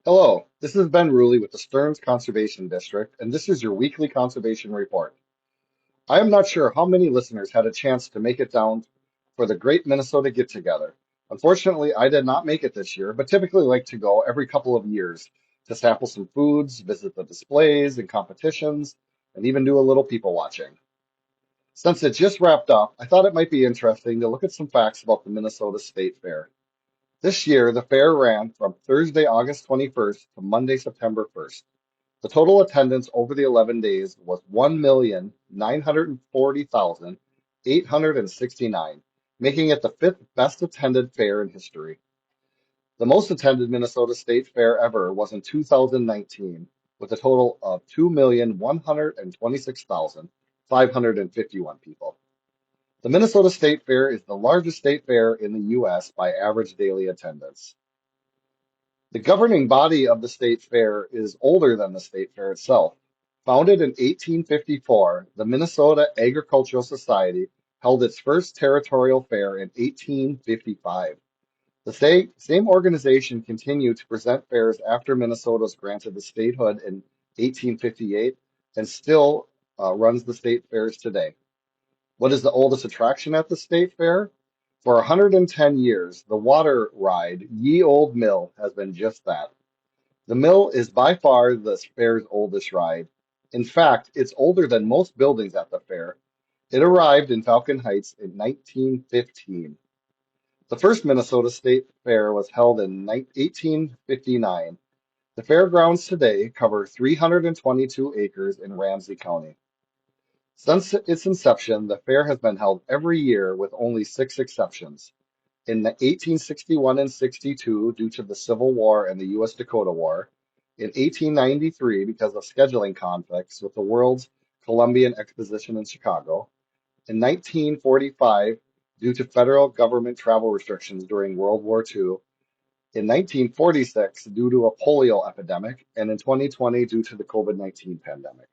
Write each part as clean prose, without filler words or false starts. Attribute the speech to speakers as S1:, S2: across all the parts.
S1: Hello, this is Ben Ruley with the Stearns Conservation District, and this is your weekly conservation report. I am not sure how many listeners had a chance to make it down for the Great Minnesota Get Together. Unfortunately, I did not make it this year, but typically like to go every couple of years to sample some foods, visit the displays and competitions, and even do a little people watching. Since it just wrapped up, I thought it might be interesting to look at some facts about the Minnesota State Fair. This year, the fair ran from Thursday, August 21st to Monday, September 1st. The total attendance over the 11 days was 1,940,869, making it the fifth best attended fair in history. The most attended Minnesota State Fair ever was in 2019, with a total of 2,126,551 people. The Minnesota State Fair is the largest state fair in the U.S. by average daily attendance. The governing body of the state fair is older than the state fair itself. Founded in 1854, the Minnesota Agricultural Society held its first territorial fair in 1855. The same organization continued to present fairs after Minnesota was granted the statehood in 1858 and still runs the state fairs today. What is the oldest attraction at the state fair? For 110 years, the water ride Ye Old Mill has been just that. The mill is by far the fair's oldest ride. In fact, it's older than most buildings at the fair. It arrived in Falcon Heights in 1915. The first Minnesota State Fair was held in 1859. The fairgrounds today cover 322 acres in Ramsey County. Since its inception, the fair has been held every year with only six exceptions. In 1861 and 62, due to the Civil War and the U.S. Dakota War. In 1893, because of scheduling conflicts with the World's Columbian Exposition in Chicago. In 1945, due to federal government travel restrictions during World War II. In 1946, due to a polio epidemic. And in 2020, due to the COVID-19 pandemic.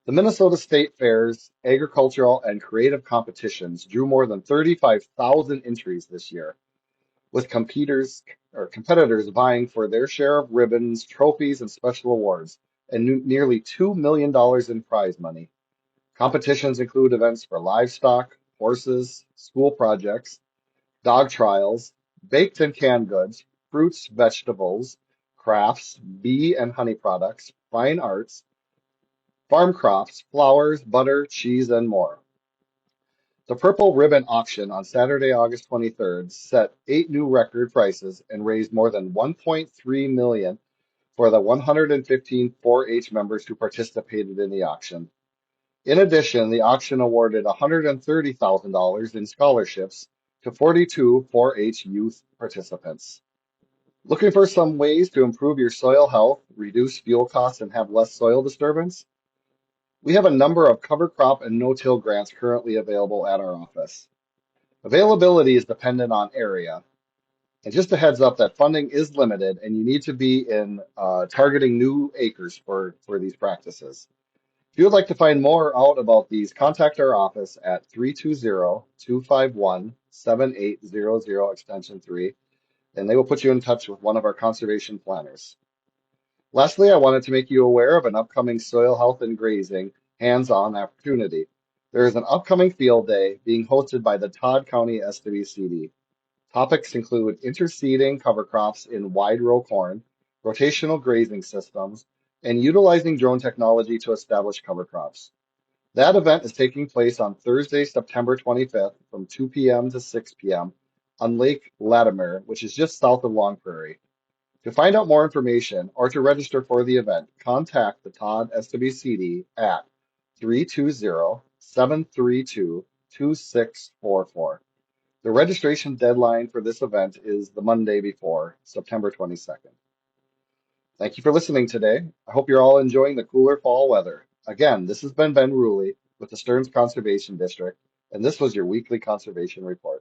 S1: The Minnesota State Fair's agricultural and creative competitions drew more than 35,000 entries this year, with competitors vying for their share of ribbons, trophies, and special awards, and nearly $2 million in prize money. Competitions include events for livestock, horses, school projects, dog trials, baked and canned goods, fruits, vegetables, crafts, bee and honey products, fine arts, farm crops, flowers, butter, cheese, and more. The Purple Ribbon Auction on Saturday, August 23rd set eight new record prices and raised more than 1.3 million for the 115 4-H members who participated in the auction. In addition, the auction awarded $130,000 in scholarships to 42 4-H youth participants. Looking for some ways to improve your soil health, reduce fuel costs, and have less soil disturbance? We have a number of cover crop and no-till grants currently available at our office. Availability is dependent on area. And just a heads up that funding is limited and you need to be in targeting new acres for these practices. If you would like to find more out about these, contact our office at 320-251-7800 extension 3, and they will put you in touch with one of our conservation planners. Lastly, I wanted to make you aware of an upcoming soil health and grazing hands-on opportunity. There is an upcoming field day being hosted by the Todd County SWCD. Topics include interseeding cover crops in wide row corn, rotational grazing systems, and utilizing drone technology to establish cover crops. That event is taking place on Thursday, September 25th from 2 p.m. to 6 p.m. on Lake Latimer, which is just south of Long Prairie. To find out more information or to register for the event, contact the Todd SWCD at 320-732-2644. The registration deadline for this event is the Monday before, September 22nd. Thank you for listening today. I hope you're all enjoying the cooler fall weather. Again, this has been Ben Ruley with the Stearns Conservation District, and this was your weekly conservation report.